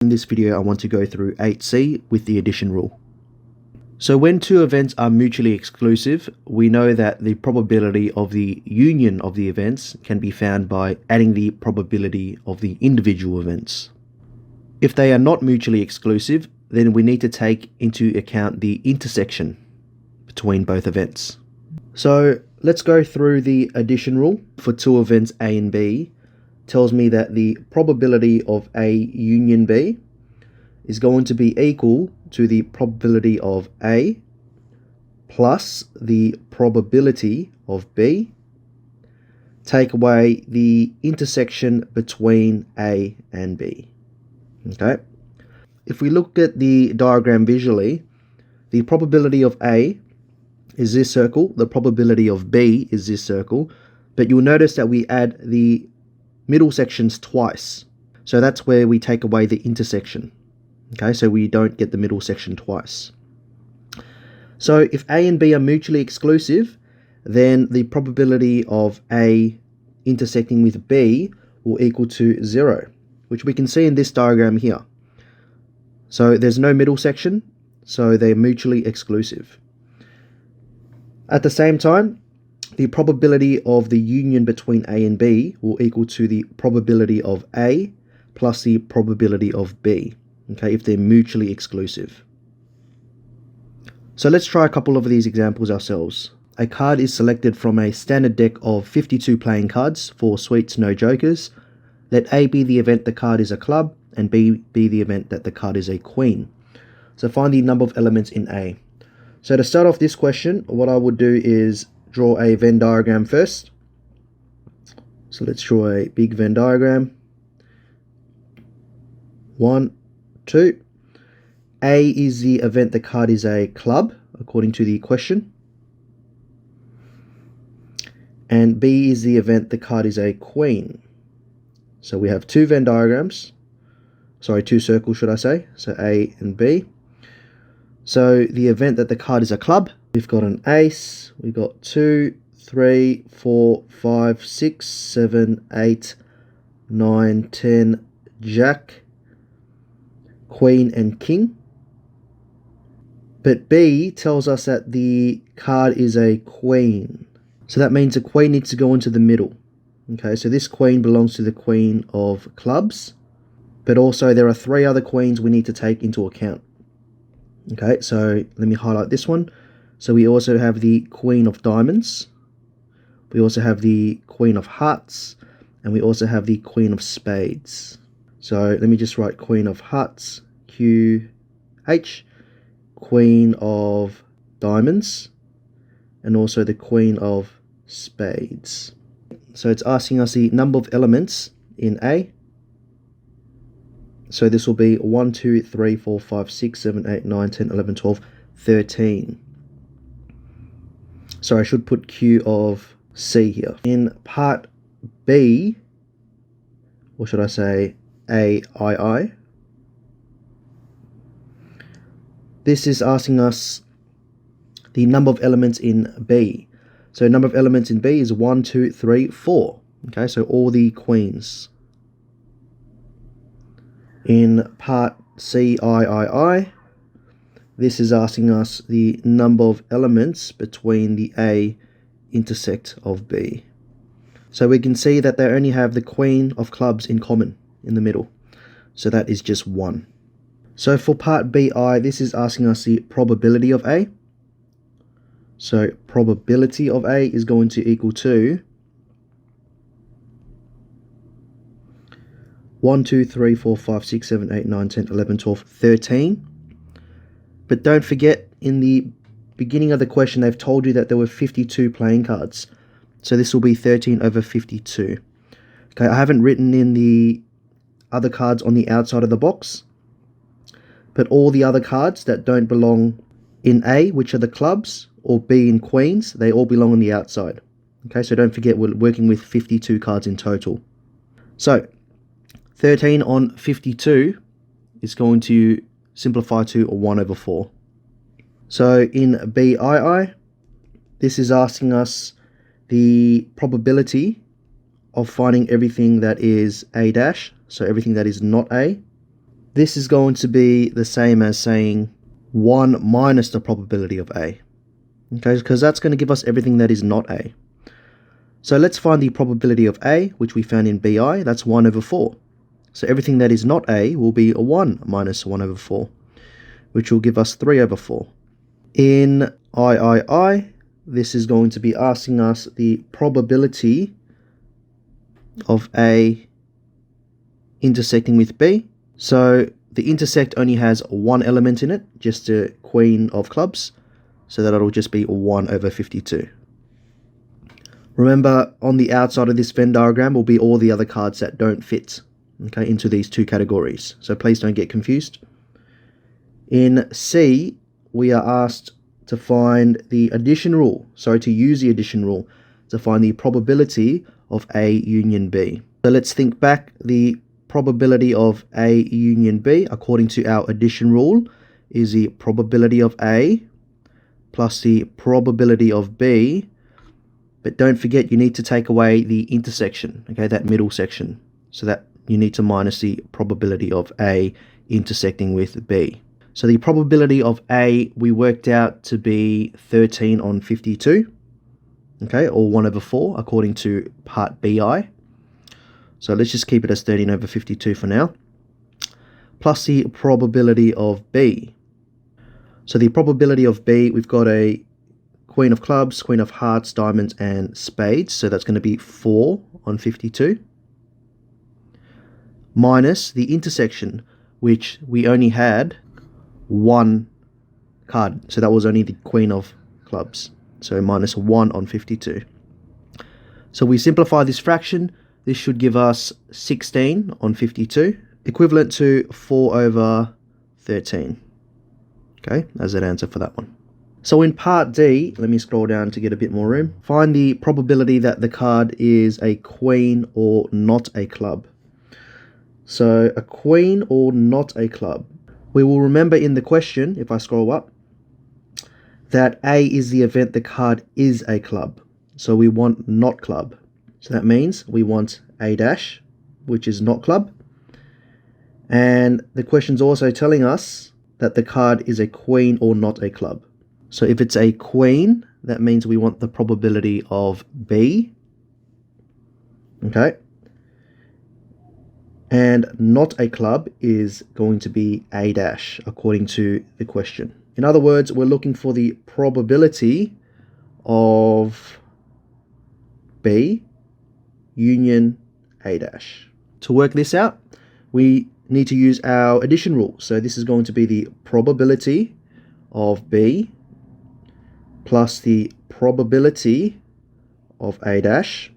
In this video, I want to go through 8C with the addition rule. So when two events are mutually exclusive, we know that the probability of the union of the events can be found by adding the probability of the individual events. If they are not mutually exclusive, then we need to take into account the intersection between both events. So let's go through the addition rule for two events A and B. Tells me that the probability of A union B is going to be equal to the probability of A plus the probability of B, take away the intersection between A and B. Okay. If we look at the diagram visually, the probability of A is this circle, the probability of B is this circle, but you'll notice that we add the middle sections twice. So that's where we take away the intersection. Okay, so we don't get the middle section twice. So if A and B are mutually exclusive, then the probability of A intersecting with B will equal to 0, which we can see in this diagram here. So there's no middle section, so they're mutually exclusive. At the same time, the probability of the union between A and B will equal to the probability of A plus the probability of B, okay, if they're mutually exclusive. So let's try a couple of these examples ourselves. A card is selected from a standard deck of 52 playing cards, 4 suites, no jokers. Let A be the event the card is a club, and B be the event that the card is a queen. So find the number of elements in A. So to start off this question, what I would do is draw a Venn diagram first. So let's draw a big Venn diagram. 1, 2. A is the event the card is a club, according to the question. And B is the event the card is a queen. So we have two Venn diagrams. Sorry, two circles, should I say. So A and B. So the event that the card is a club, we've got an ace, we've got 2, 3, 4, 5, 6, 7, 8, 9, 10, jack, queen and king. But B tells us that the card is a queen. So that means the queen needs to go into the middle. Okay, so this queen belongs to the queen of clubs, but also there are 3 other queens we need to take into account. Okay, so let me highlight this one. So we also have the queen of diamonds, we also have the queen of hearts, and we also have the queen of spades. So let me just write queen of hearts, QH, queen of diamonds, and also the queen of spades. So it's asking us the number of elements in A. So this will be 1, 2, 3, 4, 5, 6, 7, 8, 9, 10, 11, 12, 13. So I should put Q of C here. In part B, or should I say AII, this is asking us the number of elements in B. So number of elements in B is 1, 2, 3, 4. Okay, so all the queens. In part CIII, this is asking us the number of elements between the A intersect of B. So we can see that they only have the queen of clubs in common in the middle. So that is just 1. So for part BI, this is asking us the probability of A. So probability of A is going to equal to 1, 2, 3, 4, 5, 6, 7, 8, 9, 10, 11, 12, 13. But don't forget, in the beginning of the question, they've told you that there were 52 playing cards. So this will be 13 over 52. Okay, I haven't written in the other cards on the outside of the box, but all the other cards that don't belong in A, which are the clubs, or B in queens, they all belong on the outside. Okay, so don't forget we're working with 52 cards in total. So 13 on 52 is going to simplify to 1 over 4. So in BII, this is asking us the probability of finding everything that is A dash, so everything that is not A, this is going to be the same as saying 1 minus the probability of A. Okay, because that's going to give us everything that is not A. So let's find the probability of A, which we found in BI. That's 1 over 4. So everything that is not A will be a 1 minus 1 over 4, which will give us 3 over 4. In III, this is going to be asking us the probability of A intersecting with B. So the intersect only has one element in it, just the queen of clubs. So that'll just be 1 over 52. Remember, on the outside of this Venn diagram will be all the other cards that don't fit, okay, into these two categories. So please don't get confused. In C, we are asked to find the addition rule, to use the addition rule to find the probability of A union B. So let's think back. The probability of A union B, according to our addition rule, is the probability of A plus the probability of B. But don't forget, you need to take away the intersection, okay, that middle section. So that you need to minus the probability of A intersecting with B. So the probability of A we worked out to be 13 on 52, okay, or 1 over 4 according to part BI. So let's just keep it as 13 over 52 for now, plus the probability of B. So the probability of B, we've got a queen of clubs, queen of hearts, diamonds, and spades. So that's going to be 4 on 52. Minus the intersection, which we only had one card. So that was only the queen of clubs. So minus 1 on 52. So we simplify this fraction. This should give us 16 on 52, equivalent to 4 over 13. Okay, as an answer for that one. So in part D, let me scroll down to get a bit more room. Find the probability that the card is a queen or not a club. So a queen or not a club. We will remember in the question, if I scroll up, that A is the event the card is a club. So we want not club. So that means we want A dash, which is not club. And the question's also telling us that the card is a queen or not a club. So if it's a queen, that means we want the probability of B. Okay. And not a club is going to be A dash, according to the question. In other words, we're looking for the probability of B union A dash. To work this out, we need to use our addition rule. So this is going to be the probability of B plus the probability of A dash,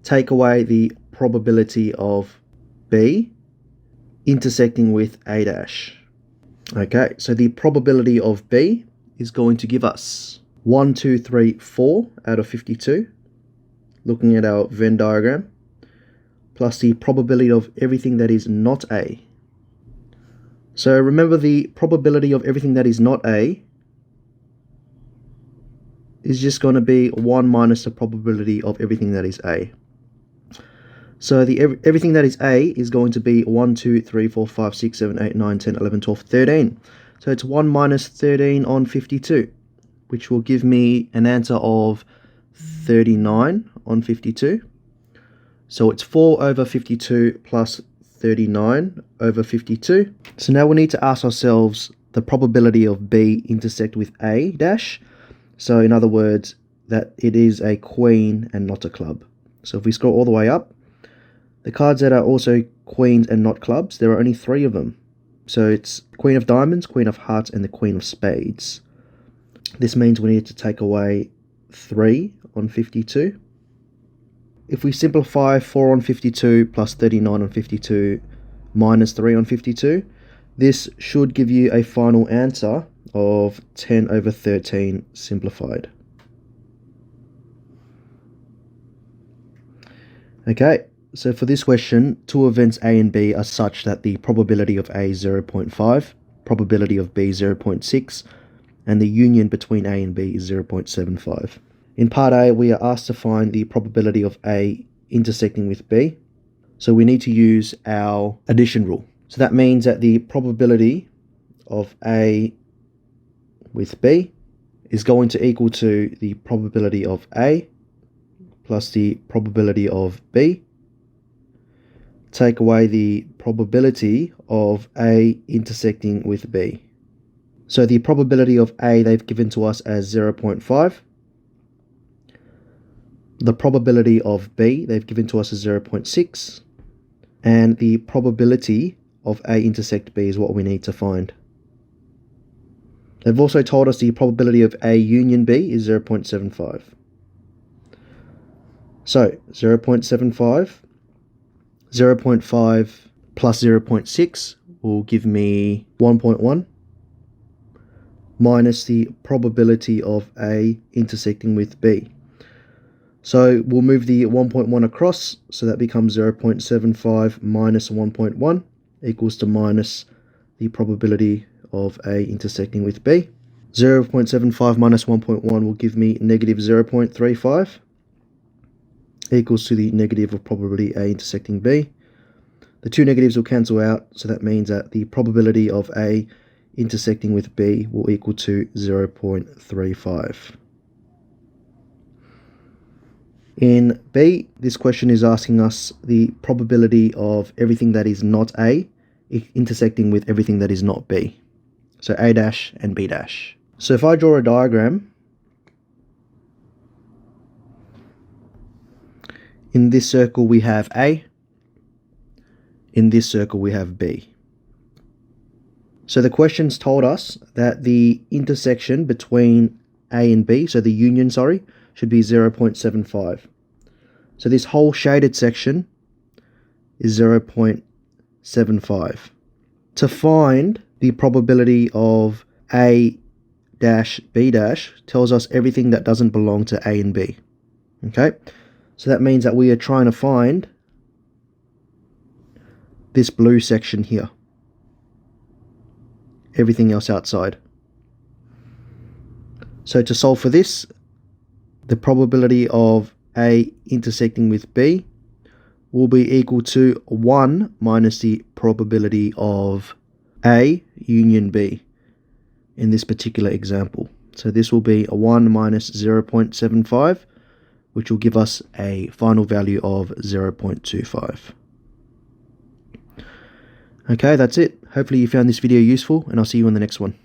take away the probability of B intersecting with A dash. Okay, so the probability of B is going to give us 1, 2, 3, 4 out of 52, looking at our Venn diagram, plus the probability of everything that is not A. So remember, the probability of everything that is not A is just going to be 1 minus the probability of everything that is A. So the everything that is A is going to be 1, 2, 3, 4, 5, 6, 7, 8, 9, 10, 11, 12, 13. So it's 1 minus 13 on 52, which will give me an answer of 39 on 52. So it's 4 over 52 plus 39 over 52. So now we need to ask ourselves the probability of B intersect with A dash. So in other words, that it is a queen and not a club. So if we scroll all the way up, the cards that are also queens and not clubs, there are only 3 of them. So it's queen of diamonds, queen of hearts, and the queen of spades. This means we need to take away 3 on 52. If we simplify 4 on 52 plus 39 on 52 minus 3 on 52, this should give you a final answer of 10 over 13 simplified. Okay, so for this question, 2 events A and B are such that the probability of A is 0.5, probability of B 0.6, and the union between A and B is 0.75. In part A, we are asked to find the probability of A intersecting with B. So we need to use our addition rule. So that means that the probability of A with B is going to equal to the probability of A plus the probability of B. Take away the probability of A intersecting with B. So the probability of A they've given to us as 0.5. The probability of B they've given to us as 0.6. And the probability of A intersect B is what we need to find. They've also told us the probability of A union B is 0.75. So 0.75, 0.5 plus 0.6 will give me 1.1 minus the probability of A intersecting with B. So we'll move the 1.1 across, so that becomes 0.75 minus 1.1 equals to minus the probability of A intersecting with B. 0.75 minus 1.1 will give me negative 0.35 equals to the negative of probability A intersecting B. The two negatives will cancel out, so that means that the probability of A intersecting with B will equal to 0.35. In B, this question is asking us the probability of everything that is not A intersecting with everything that is not B. So A dash and B dash. So if I draw a diagram, in this circle we have A, in this circle we have B. So the question's told us that the intersection between A and B, so the union, should be 0.75. So this whole shaded section is 0.75. To find the probability of A dash B dash tells us everything that doesn't belong to A and B. Okay, so that means that we are trying to find this blue section here. Everything else outside. So to solve for this, the probability of A intersecting with B will be equal to 1 minus the probability of A union B in this particular example. So this will be a 1 minus 0.75, which will give us a final value of 0.25. Okay, that's it. Hopefully you found this video useful, and I'll see you in the next one.